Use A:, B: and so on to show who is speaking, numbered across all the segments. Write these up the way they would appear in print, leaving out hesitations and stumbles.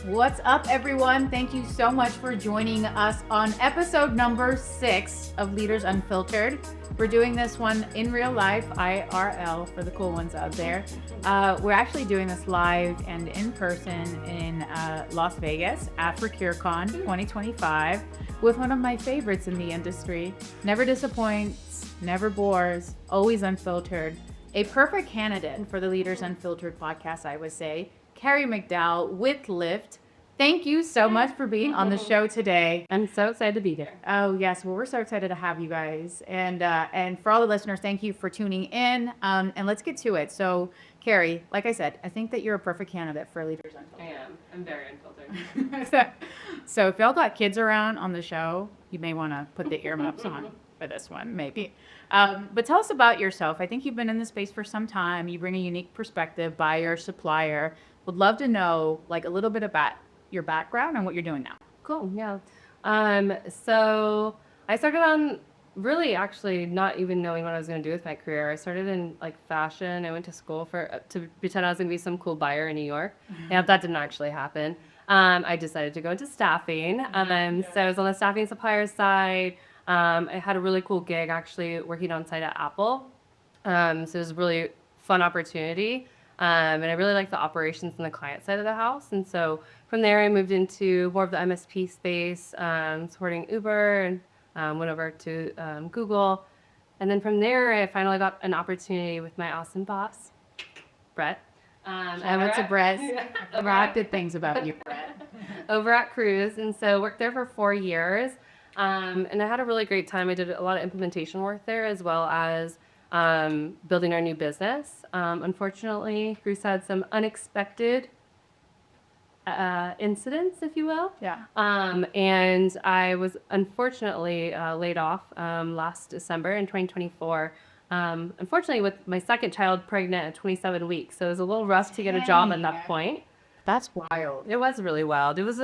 A: What's up, everyone? Thank you so much for joining us on episode number 6 of Leaders Unfiltered. We're doing this one in real life, IRL, for the cool ones out there. We're actually doing this live and in person in Las Vegas at ProcureCon 2025 with one of my favorites in the industry. Never disappoints, never bores, always unfiltered. A perfect candidate for the Leaders Unfiltered podcast, I would say. Carrie McDowell with Lyft. Thank you so much for being on the show today.
B: I'm so excited to be here.
A: Oh, yes. Well, we're so excited to have you guys. And for all the listeners, thank you for tuning in. And let's get to it. So, Carrie, like I said, I think that you're a perfect candidate for Leaders Unfiltered.
B: I am. I'm very unfiltered.
A: So if y'all got kids around on the show, you may want to put the earmuffs on for this one, maybe. But tell us about yourself. I think you've been in this space for some time. You bring a unique perspective, buyer, supplier. Would love to know like a little bit about your background and what you're doing now.
B: Cool. Yeah. So I started on really actually not even knowing what I was going to do with my career. I started in like fashion. I went to school to pretend I was going to be some cool buyer in New York. Yeah, that didn't actually happen. I decided to go into staffing. So I was on the staffing supplier side. I had a really cool gig actually working on site at Apple. So it was a really fun opportunity. And I really liked the operations and the client side of the house. And so from there, I moved into more of the MSP space, supporting Uber, and went over to Google. And then from there, I finally got an opportunity with my awesome boss, Brett.
A: I went to Brett. Good things about you, Brett.
B: Over at Cruise. And so worked there for 4 years. And I had a really great time. I did a lot of implementation work there as well as building our new business. Unfortunately, Cruise had some unexpected incidents, if you will.
A: Yeah.
B: And I was unfortunately laid off last December in 2024. Unfortunately, with my second child pregnant at 27 weeks. So it was a little rough to get a job at that point.
A: That's wild.
B: It was really wild. It was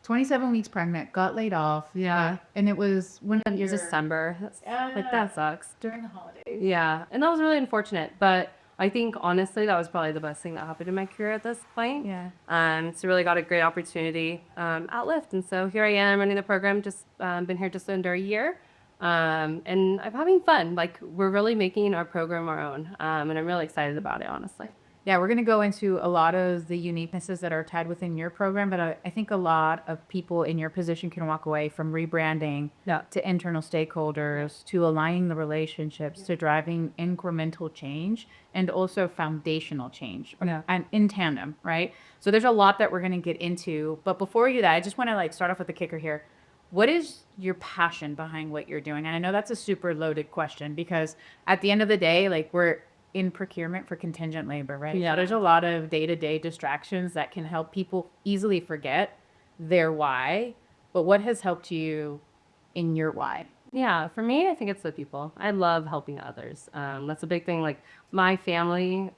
A: 27 weeks pregnant, got laid off. Yeah. And it was when
B: it was December. That sucks.
A: During the holidays.
B: Yeah. And that was really unfortunate. But I think, honestly, that was probably the best thing that happened in my career at this point.
A: Yeah.
B: So really got a great opportunity at Lyft. And so here I am running the program, just been here just under a year. And I'm having fun. Like, we're really making our program our own. And I'm really excited about it, honestly.
A: Yeah, we're going to go into a lot of the uniquenesses that are tied within your program, but I think a lot of people in your position can walk away from rebranding to internal stakeholders, to aligning the relationships, to driving incremental change, and also foundational change, and in tandem, right? So there's a lot that we're going to get into, but before we do that, I just want to like start off with the kicker here. What is your passion behind what you're doing? And I know that's a super loaded question because at the end of the day, like we're in procurement for contingent labor, right?
B: Yeah.
A: There's a lot of day-to-day distractions that can help people easily forget their why. But what has helped you in your why?
B: Yeah, for me, I think it's the people. I love helping others. That's a big thing. Like my family,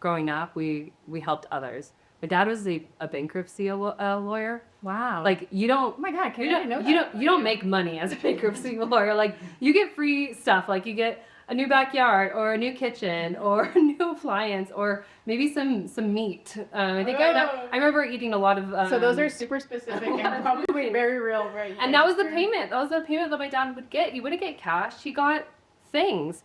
B: growing up, we helped others. My dad was a bankruptcy lawyer.
A: Wow.
B: Like you don't.
A: Oh my God,
B: you don't make money as a bankruptcy lawyer. Like you get free stuff. Like you get a new backyard or a new kitchen or a new appliance or maybe some meat. I remember eating a lot of.
A: So those are super specific and probably very real, right?
B: And that was the payment. That was the payment that my dad would get. He wouldn't get cash. He got things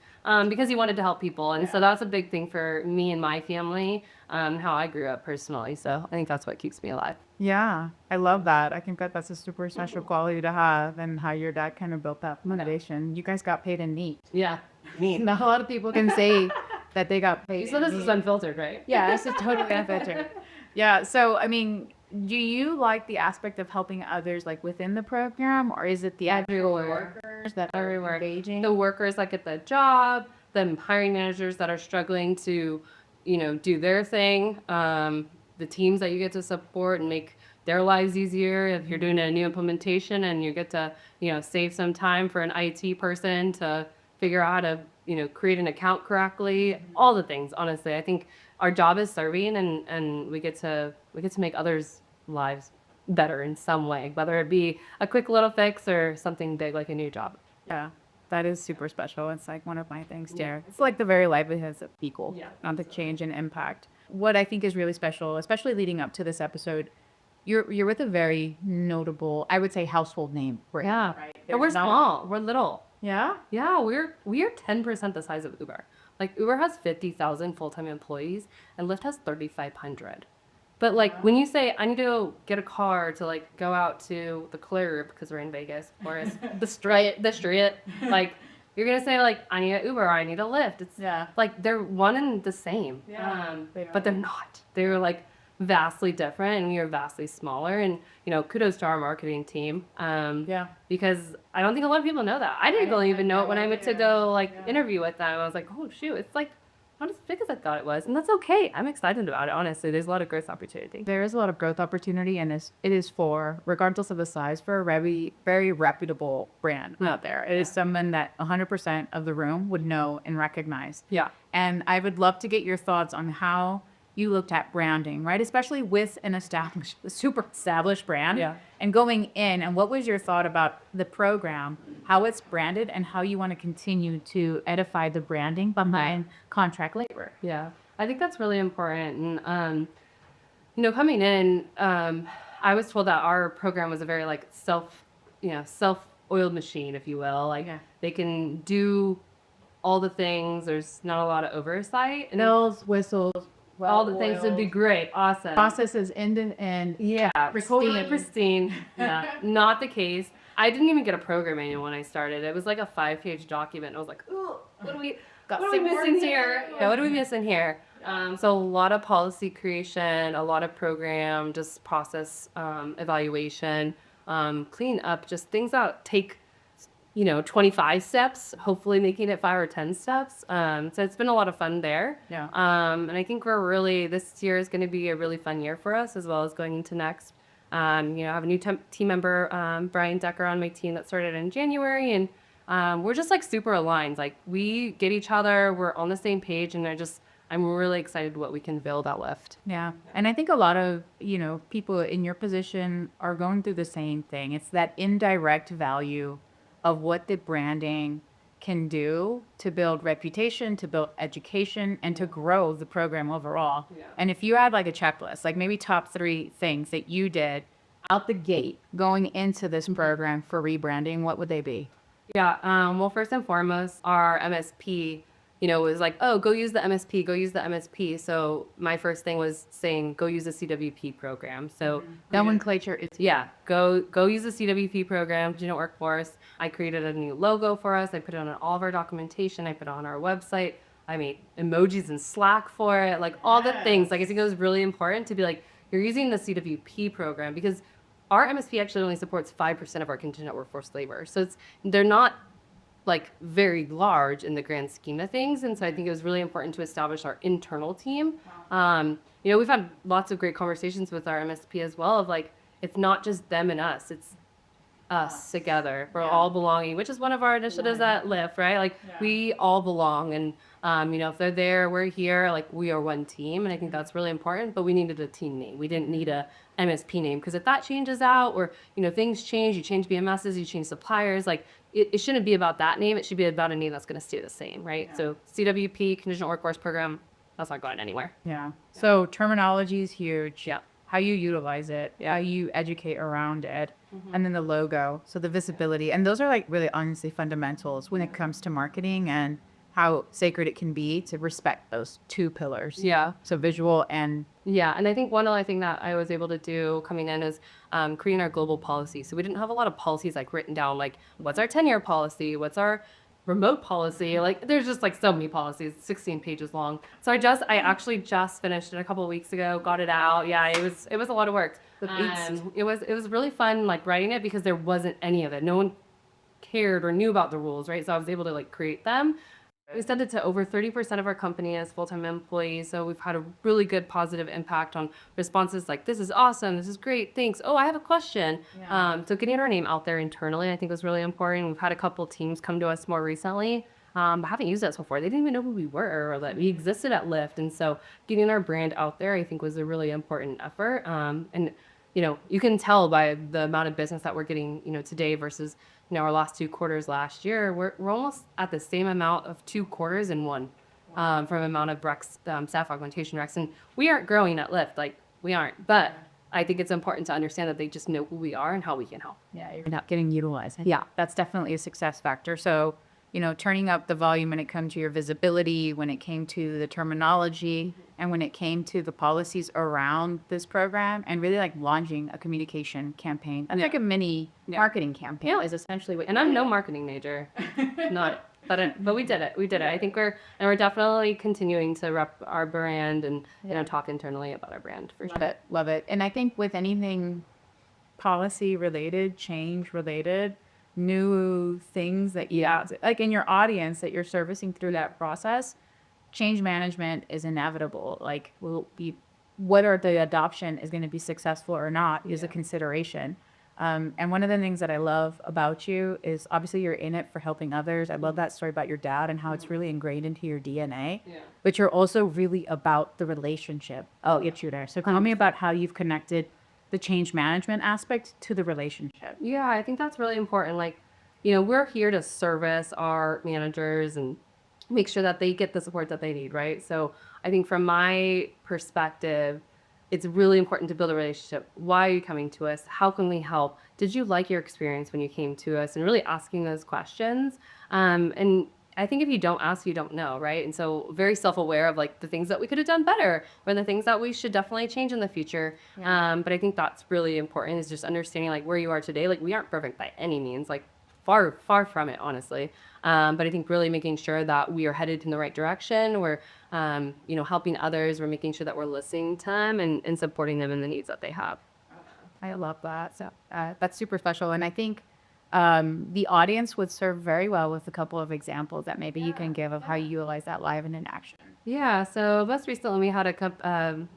B: because he wanted to help people. And so that's a big thing for me and my family, how I grew up personally. So I think that's what keeps me alive.
A: Yeah, I love that. I think that's a super special quality to have and how your dad kind of built that foundation. You guys got paid in meat.
B: Yeah, meat.
A: Not a lot of people can say that they got paid.
B: So this is unfiltered, right?
A: Yeah, this is totally unfiltered. Yeah, so I mean, do you like the aspect of helping others like within the program, or is it the actual workers that are engaging?
B: The workers that get the job, the hiring managers that are struggling to, do their thing, the teams that you get to support and make their lives easier. If you're doing a new implementation and you get to, save some time for an IT person to figure out how to, create an account correctly, all the things, honestly. I think our job is serving and we get to make others' lives better in some way, whether it be a quick little fix or something big like a new job.
A: Yeah, that is super special. It's like one of my things there. It's like the very livelihoods of people, not the change and impact. What I think is really special, especially leading up to this episode, you're with a very notable, I would say, household name brand.
B: Yeah.
A: Right?
B: And we're small. We're little.
A: Yeah.
B: Yeah, we are 10% the size of Uber. Like Uber has 50,000 full-time employees and Lyft has 3,500. But like when you say I need to go get a car to like go out to the club because we're in Vegas or it's the street, like you're gonna say like I need an Uber or I need a Lyft. It's like they're one and the same.
A: Yeah,
B: But they're not. They're like vastly different and we are vastly smaller and kudos to our marketing team. Because I don't think a lot of people know that. I didn't really even know it when I went to go like interview with them. I was like, oh shoot, it's like not as big as I thought it was. And that's okay. I'm excited about it, honestly. There's a lot of growth opportunity.
A: There is a lot of growth opportunity, and it is for, regardless of the size, for a very reputable brand out there. It is someone that 100% of the room would know and recognize.
B: Yeah.
A: And I would love to get your thoughts on how you looked at branding, right? Especially with an super established brand.
B: Yeah.
A: And going in, and what was your thought about the program, how it's branded, and how you want to continue to edify the branding behind contract labor?
B: Yeah. I think that's really important. And, coming in, I was told that our program was a very like self-oiled machine, if you will. Like they can do all the things. There's not a lot of oversight.
A: Bells, whistles,
B: all the things would be great. Awesome.
A: Processes end to end.
B: Yeah. Totally pristine. Yeah. Not the case. I didn't even get a program manual when I started. It was like a 5-page document. I was like, ooh, what are we missing here? Yeah, what are we missing here? So a lot of policy creation, a lot of program, just process evaluation, clean up, just things that take 25 steps, hopefully making it 5 or 10 steps. So it's been a lot of fun there.
A: Yeah.
B: And I think this year is going to be a really fun year for us as well as going into next. I have a new team member, Brian Decker, on my team that started in January. And we're just like super aligned. Like we get each other, we're on the same page. And I'm really excited what we can build at Lyft.
A: Yeah. And I think a lot of, people in your position are going through the same thing. It's that indirect value of what the branding can do to build reputation, to build education, and to grow the program overall. Yeah. And if you had like a checklist, like maybe top 3 things that you did out the gate going into this program for rebranding, what would they be?
B: Yeah. Well, first and foremost, our MSP, was like, oh, go use the MSP, go use the MSP. So my first thing was saying, go use the CWP program. So
A: nomenclature is
B: go use the CWP program, contingent workforce. I created a new logo for us. I put it on all of our documentation. I put it on our website. I made emojis in Slack for it, like all the things. Like I think it was really important to be like, you're using the CWP program because our MSP actually only supports 5% of our contingent workforce labor. So they're not like very large in the grand scheme of things. And so I think it was really important to establish our internal team. We've had lots of great conversations with our MSP as well of like, it's not just them and us, it's us together. We're all belonging, which is one of our initiatives at Lyft, right? Like we all belong. And, if they're there, we're here, like we are one team. And I think that's really important, but we needed a team name. We didn't need a MSP name because if that changes out or, things change, you change BMSs, you change suppliers, like it shouldn't be about that name. It should be about a name that's going to stay the same, right? Yeah. So CWP, Contingent Workforce Program, that's not going anywhere.
A: Yeah. So terminology is huge.
B: Yeah.
A: How you utilize it, how you educate around it, and then the logo. So the visibility. And those are like really honestly fundamentals when it comes to marketing and how sacred it can be to respect those 2 pillars.
B: Yeah.
A: So visual and...
B: Yeah. And I think one other thing that I was able to do coming in is creating our global policy. So we didn't have a lot of policies like written down, like what's our tenure policy? What's our remote policy? Like there's just like so many policies, 16 pages long. So I actually just finished it a couple of weeks ago, got it out. Yeah, it was a lot of work. It was really fun like writing it because there wasn't any of it. No one cared or knew about the rules, right? So I was able to like create them. We sent it to over 30% of our company as full-time employees. So we've had a really good positive impact on responses like, this is awesome, this is great, thanks. Oh, I have a question. Yeah. So getting our name out there internally, I think was really important. We've had a couple teams come to us more recently, but haven't used us before. They didn't even know who we were or that we existed at Lyft. And so getting our brand out there, I think was a really important effort. And you can tell by the amount of business that we're getting, today versus, our last 2 quarters last year, we're almost at the same amount of 2 quarters in one, from amount of Rex, staff augmentation Rex. And we aren't growing at Lyft, like we aren't, but I think it's important to understand that they just know who we are and how we can help.
A: Yeah, you're not getting utilized. Yeah, that's definitely a success factor. So, turning up the volume when it comes to your visibility, when it came to the terminology, and when it came to the policies around this program, and really like launching a communication campaign. That's like a mini marketing campaign is essentially what.
B: And I'm no marketing major, not. But we did it. We did it. I think we're definitely continuing to rep our brand and talk internally about our brand for sure.
A: Love it. And I think with anything policy related, change related, new things that like in your audience that you're servicing through that process, change management is inevitable. Like whether the adoption is going to be successful or not is a consideration. And one of the things that I love about you is obviously you're in it for helping others. I love that story about your dad and how it's really ingrained into your DNA, but you're also really about the relationship. Oh, get you there. So tell me about how you've connected the change management aspect to the relationship.
B: Yeah, I think that's really important. Like, we're here to service our managers and make sure that they get the support that they need, right? So I think from my perspective, it's really important to build a relationship. Why are you coming to us? How can we help? Did you like your experience when you came to us? And really asking those questions. And I think if you don't ask, you don't know, right? And so very self-aware of like the things that we could have done better or the things that we should definitely change in the future. But I think that's really important is just understanding like where you are today. Like we aren't perfect by any means, like far, far from it, honestly. But I think really making sure that we are headed in the right direction. We're, helping others. We're making sure that we're listening to them and supporting them in the needs that they have.
A: I love that. So that's super special. And I think the audience would serve very well with a couple of examples that maybe you can give of how you utilize that live and in action.
B: Yeah, so most recently we had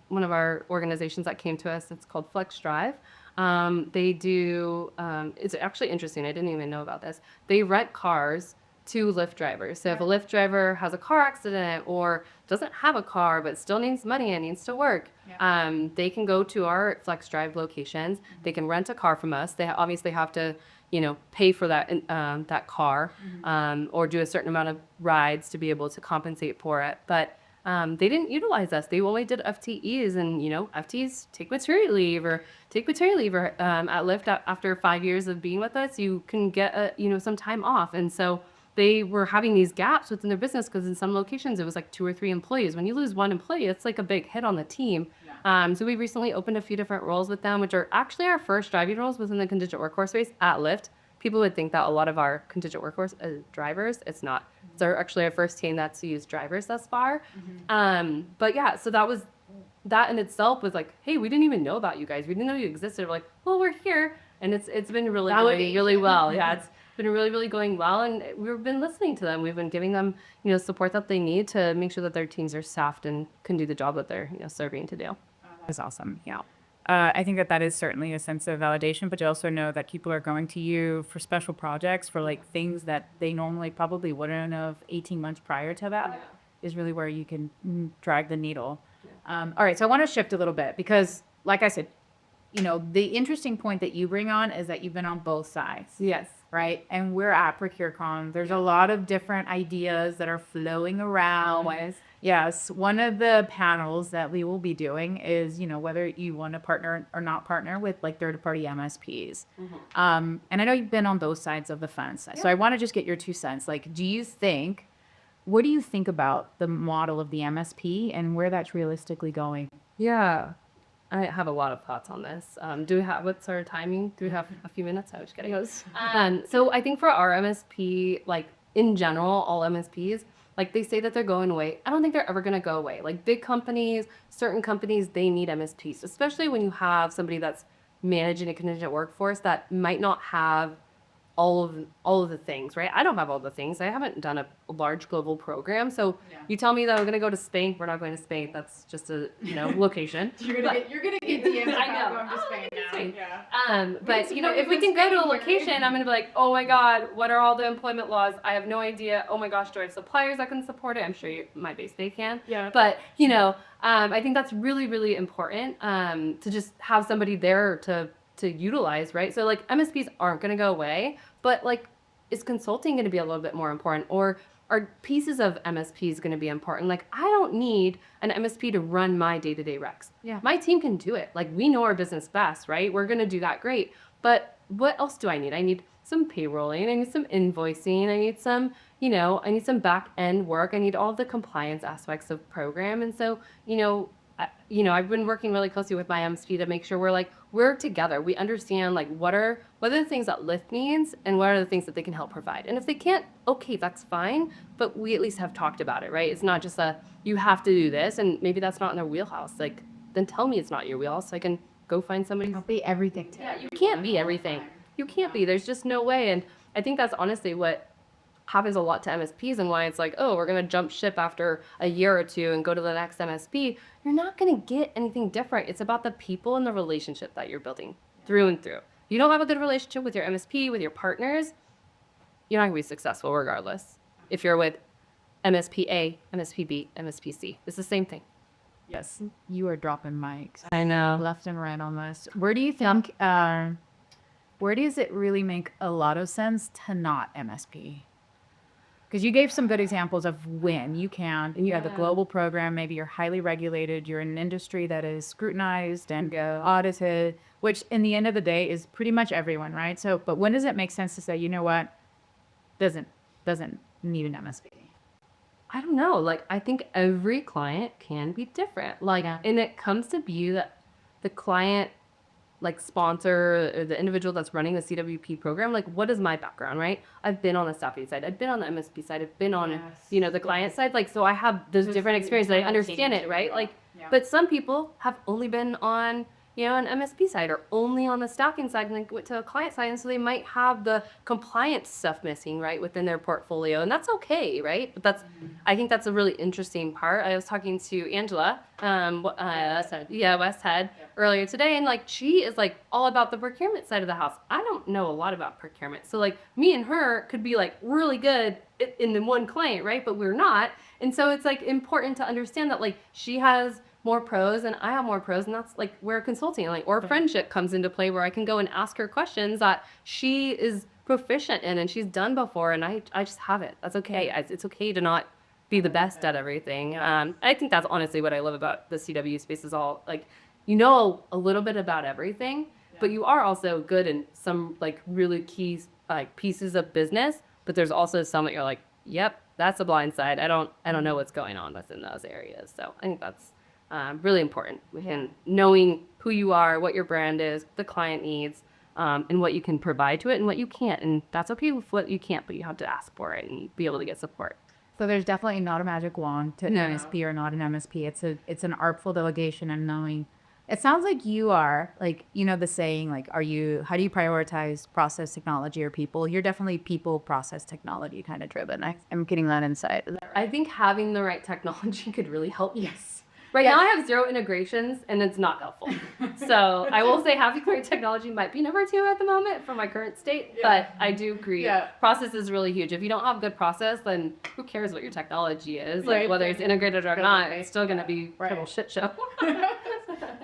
B: one of our organizations that came to us. It's called Flex Drive. They do, it's actually interesting. I didn't even know about this. They rent cars to Lyft drivers. So if a Lyft driver has a car accident or doesn't have a car but still needs money and needs to work, they can go to our Flex Drive locations. They can rent a car from us. They obviously have to pay for that car or do a certain amount of rides to be able to compensate for it. But they didn't utilize us. They only did FTEs, and FTEs take maternity leave or at Lyft after 5 years of being with us, you can get some time off. And so they were having these gaps within their business because in some locations it was like 2 or 3 employees. When you lose one employee, it's like a big hit on the team. So we recently opened a few different roles with them, which are actually our first driving roles within the contingent workforce space at Lyft. People would think that a lot of our contingent workforce is drivers. It's not. It's actually our first team that's used drivers thus far. But yeah, so that in itself was like, hey, we didn't even know about you guys. We didn't know you existed. We're like, well, we're here. And it's been really going really well. Yeah, it's been really, really going well. And we've been listening to them. We've been giving them, support that they need to make sure that their teams are staffed and can do the job that they're, serving to do.
A: That's awesome. Yeah. I think that is certainly a sense of validation, but you also know that people are going to you for special projects, for like things that they normally probably wouldn't have 18 months prior to that is really where you can drag the needle. All right. So I want to shift a little bit because like I said, the interesting point that you bring on is that you've been on both sides.
B: Yes.
A: Right. And we're at ProcureCon. There's a lot of different ideas that are flowing around.
B: Always.
A: Yes. One of the panels that we will be doing is, whether you want to partner or not partner with like third-party MSPs. And I know you've been on both sides of the fence. So I want to just get your 2 cents. Like, what do you think about the model of the MSP and where that's realistically going?
B: Yeah. I have a lot of thoughts on this. What's our timing? Do we have a few minutes? I was kidding. So I think for our MSP, like in general, all MSPs, like they say that they're going away. I don't think they're ever going to go away. Like big companies, certain companies, they need MSPs, especially when you have somebody that's managing a contingent workforce that might not have all of the things, right? I don't have all the things. I haven't done a large global program. So you tell me that I'm going to go to Spain. We're not going to Spain. That's just a, location.
A: You're gonna get DMs
B: I know.
A: going to Spain now.
B: Spain.
A: Yeah.
B: But if we can go to a location, I'm going to be like, oh my God, what are all the employment laws? I have no idea. Oh my gosh, do I have suppliers that can support it? I'm sure my base they can.
A: Yeah.
B: But, I think that's really, really important to just have somebody there to utilize, right? So like MSPs aren't going to go away, but like is consulting going to be a little bit more important? Or are pieces of MSP is going to be important. Like, I don't need an MSP to run my day-to-day recs.
A: Yeah.
B: My team can do it. Like, we know our business best, right? We're going to do that great. But what else do I need? I need some payrolling. I need some invoicing. I need some, I need some back end work. I need all the compliance aspects of program. And so, I've been working really closely with my MSP to make sure we're together. We understand what are the things that Lyft needs and what are the things that they can help provide. And if they can't, okay, that's fine. But we at least have talked about it, right? It's not just you have to do this, and maybe that's not in their wheelhouse. Then tell me it's not your wheelhouse so I can go find somebody.
A: Don't be everything to
B: Yeah, you can't be everything. You can't be. There's just no way. And I think that's honestly what happens a lot to MSPs and why it's we're going to jump ship after a year or two and go to the next MSP. You're not going to get anything different. It's about the people and the relationship that you're building through and through. You don't have a good relationship with your MSP, with your partners, you're not going to be successful regardless. If you're with MSP A, MSP B, MSP C, it's the same thing.
A: Yes, you are dropping mics.
B: I know.
A: Left and right on this. Where do you think, where does it really make a lot of sense to not MSP? Because you gave some good examples of when you can, and you have the global program, maybe you're highly regulated, you're in an industry that is scrutinized and audited, which in the end of the day is pretty much everyone, right? So, but when does it make sense to say, you know what, doesn't need an MSP?
B: I don't know. I think every client can be different. And it comes to view that the client, sponsor or the individual that's running the CWP program, what is my background, right? I've been on the staffing side. I've been on the MSP side. I've been on, the client side. So I have those different experiences. I understand it, right? But some people have only been on, an MSP side or only on the staffing side and then went to a client side. And so they might have the compliance stuff missing, right, within their portfolio. And that's okay, right? But I think that's a really interesting part. I was talking to Angela, West Head, earlier today. And she is all about the procurement side of the house. I don't know a lot about procurement. So me and her could be really good in the one client, right? But we're not. And so it's important to understand that she has more pros and I have more pros, and that's where consulting or friendship comes into play, where I can go and ask her questions that she is proficient in and she's done before, and I just have it. That's okay. It's okay to not be the best at everything. I think that's honestly what I love about the CW space is all a little bit about everything, but you are also good in some really key pieces of business, but there's also some that you're yep, that's a blind side. I don't know what's going on within those areas. So I think that's really important. And knowing who you are, what your brand is, the client needs, and what you can provide to it and what you can't. And that's okay with what you can't, but you have to ask for it and be able to get support.
A: So there's definitely not a magic wand to MSP or not an MSP. It's an artful delegation and knowing. It sounds like you are the saying, how do you prioritize process, technology, or people? You're definitely people, process, technology kind of driven. I'm getting that insight. Is that right?
B: I think having the right technology could really help. Yes. Right now I have 0 integrations and it's not helpful. So I will say having the right technology might be number 2 at the moment for my current state, but I do agree. Process is really huge. If you don't have good process, then who cares what your technology is? Whether it's integrated or not, it's still going to be a total shit show.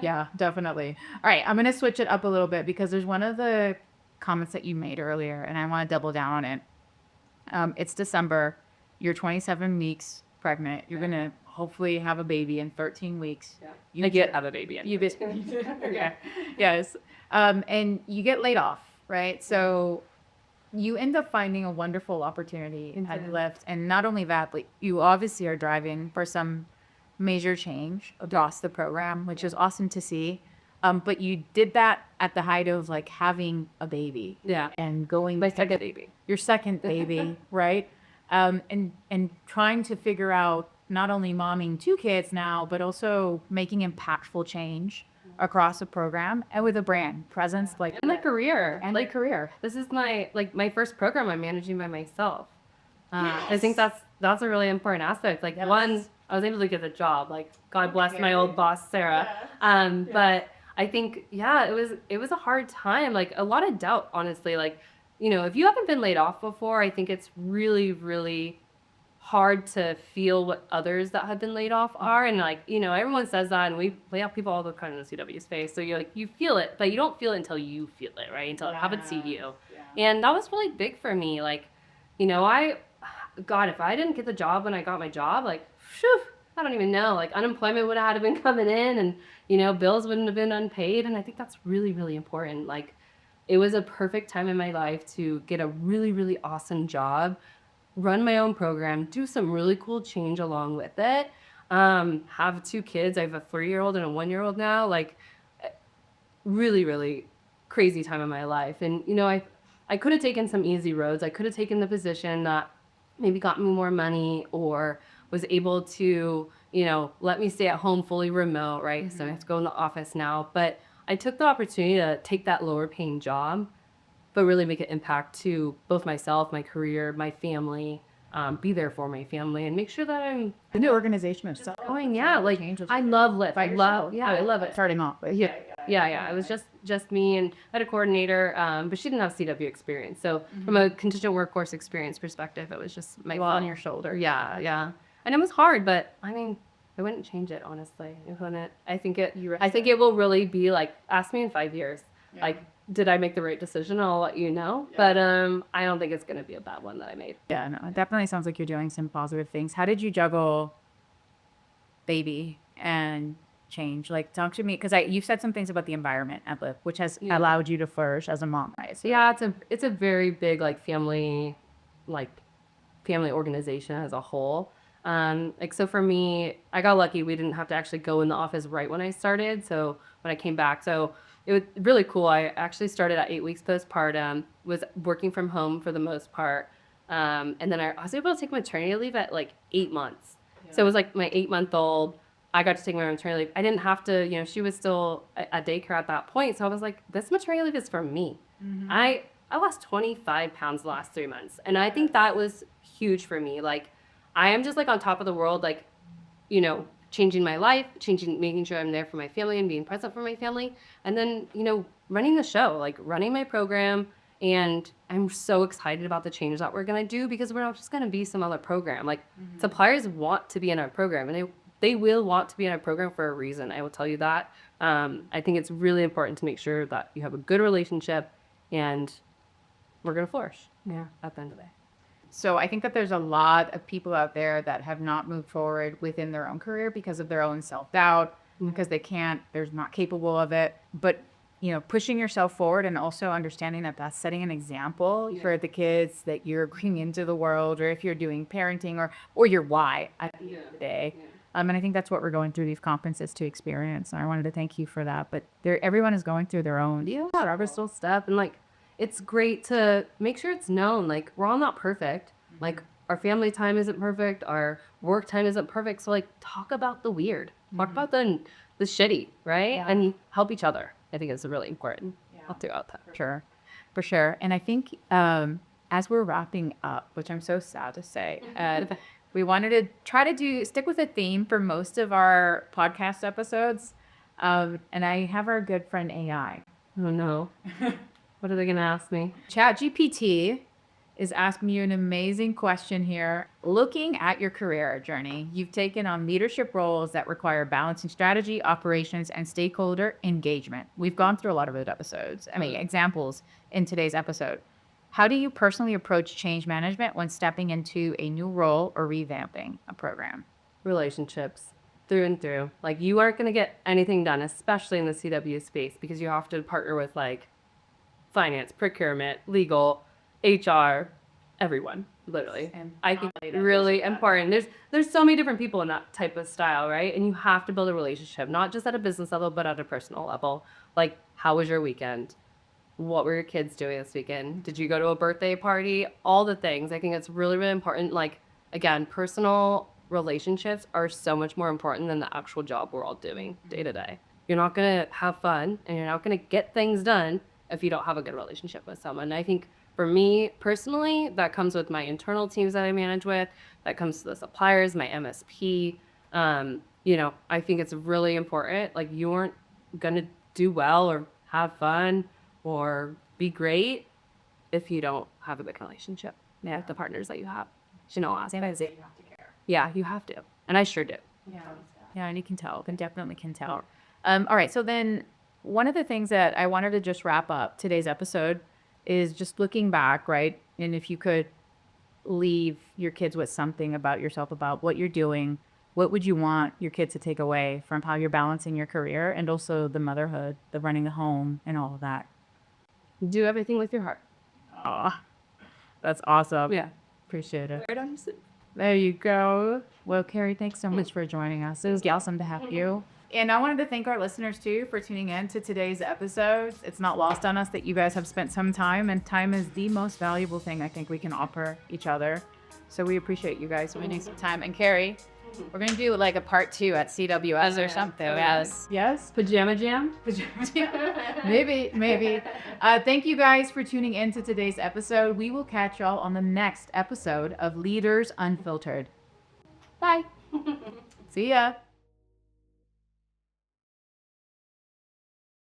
A: Yeah, definitely. All right, I'm going to switch it up a little bit because there's one of the comments that you made earlier and I want to double down on it. It's December. You're 27 weeks pregnant. You're going to hopefully have a baby in 13 weeks.
B: I get out of baby.
A: Yes. And you get laid off, right? So you end up finding a wonderful opportunity at Lyft. And not only that, but you obviously are driving for some major change across the program, which is awesome to see. But you did that at the height of having a baby.
B: Yeah.
A: And going
B: my second baby.
A: Your second baby, right? And trying to figure out not only momming 2 kids now, but also making impactful change across the program and with a brand presence
B: and my career
A: and career.
B: This is my my first program I'm managing by myself. I think that's a really important aspect. One, I was able to get the job. God bless my old boss Sarah. But I think it was a hard time. A lot of doubt, honestly. If you haven't been laid off before, I think it's really, really hard to feel what others that have been laid off are. And everyone says that, and we lay off people all the time in the CW space. So you're you feel it, but you don't feel it until you feel it, right? Until it happens to you. And that was really big for me. God, if I didn't get the job when I got my job, like, phew, I don't even know. Like, unemployment would have been coming in, and, bills wouldn't have been unpaid. And I think that's really, really important. Like, it was a perfect time in my life to get a really, really awesome job, run my own program, do some really cool change along with it. Have 2 kids. I have a 3-year-old and a 1-year-old now. Like, really, really crazy time in my life. And, I could have taken some easy roads. I could have taken the position that maybe got me more money, or was able to, let me stay at home fully remote, right? So I have to go in the office now. But I took the opportunity to take that lower paying job, but really make an impact to both myself, my career, my family, be there for my family, and make sure that I'm
C: The new organization is so
B: going. Yeah, like, I love Lyft. I love it.
C: starting off. But
B: Yeah. It was just me, and I had a coordinator, but she didn't have CW experience. So from a contingent workforce experience perspective, it was just my
C: on your shoulder.
B: Yeah. And it was hard, but I mean, I wouldn't change it, honestly. It wouldn't. I think it will really be like, ask me in 5 years.
C: Yeah.
B: Like, did I make the right decision? I'll let you know.
C: Yeah.
B: But I don't think it's going to be a bad one that I made.
C: Yeah, no, it definitely sounds like you're doing some positive things. How did you juggle baby and change? Like, talk to me, because you said some things about the environment at Lyft, which has allowed you to flourish as a mom, right?
B: So yeah, it's a very big family organization as a whole. So for me, I got lucky. We didn't have to actually go in the office right when I started. So when I came back, so it was really cool. I actually started at 8 weeks postpartum, was working from home for the most part. And then I was able to take maternity leave at 8 months. Yeah. So it was my 8-month-old. I got to take my maternity leave. I didn't have to, she was still at daycare at that point. So I was like, this maternity leave is for me. Mm-hmm. I lost 25 pounds the last 3 months. And I think that was huge for me. I am just on top of the world, changing my life, making sure I'm there for my family and being present for my family. And then, running the show, running my program. And I'm so excited about the changes that we're going to do, because we're not just going to be some other program. Suppliers want to be in our program, and they will want to be in our program for a reason. I will tell you that. I think it's really important to make sure that you have a good relationship, and we're going to flourish. Yeah, at the end of the day.
C: So I think that there's a lot of people out there that have not moved forward within their own career because of their own self-doubt, because they're not capable of it. But, pushing yourself forward, and also understanding that that's setting an example for the kids that you're bringing into the world, or if you're doing parenting or your why at the end of the day. And I think that's what we're going through these conferences to experience. And I wanted to thank you for that. But everyone is going through their own
B: struggle stuff. And it's great to make sure it's known. We're all not perfect. Our family time isn't perfect. Our work time isn't perfect. So talk about the weird. Talk about the shitty, right? Yeah. And help each other. I think it's really important all throughout that.
C: For sure. And I think as we're wrapping up, which I'm so sad to say, we wanted to try to stick with a theme for most of our podcast episodes. And I have our good friend AI.
B: Oh no. What are they going to ask me?
C: ChatGPT is asking you an amazing question here. Looking at your career journey, you've taken on leadership roles that require balancing strategy, operations, and stakeholder engagement. We've gone through a lot of those episodes. Examples in today's episode. How do you personally approach change management when stepping into a new role or revamping a program?
B: Relationships. Through and through. You aren't going to get anything done, especially in the CW space, because you have to partner with finance, procurement, legal, HR, everyone, literally. And I think really important. There's so many different people in that type of style, right? And you have to build a relationship, not just at a business level, but at a personal level. How was your weekend? What were your kids doing this weekend? Did you go to a birthday party? All the things. I think it's really, really important. Again, personal relationships are so much more important than the actual job we're all doing day to day. You're not going to have fun, and you're not going to get things done if you don't have a good relationship with someone. And I think for me personally, that comes with my internal teams that I manage with, that comes to the suppliers, my MSP. I think it's really important. You aren't going to do well or have fun or be great if you don't have a good relationship with the partners that you have. You have to care. Yeah, you have to. And I sure do.
C: Yeah, and you can tell. Definitely can tell. All right, so then one of the things that I wanted to just wrap up today's episode is just looking back, right? And if you could leave your kids with something about yourself, about what you're doing. What would you want your kids to take away from how you're balancing your career and also the motherhood, the running the home, and all of that?
B: Do everything with your heart.
C: Aw, that's awesome.
B: Yeah.
C: Appreciate it.
B: Right on.
C: There you go. Well, Carrie, thanks so much for joining us. It was awesome to have you. And I wanted to thank our listeners, too, for tuning in to today's episode. It's not lost on us that you guys have spent some time, and time is the most valuable thing I think we can offer each other. So we appreciate you guys spending some time. And Carrie, we're going to do like a part 2 at CWS or something. Yes. Yes?
B: Pajama jam?
C: Maybe. Thank you guys for tuning in to today's episode. We will catch y'all on the next episode of Leaders Unfiltered.
B: Bye.
C: See ya.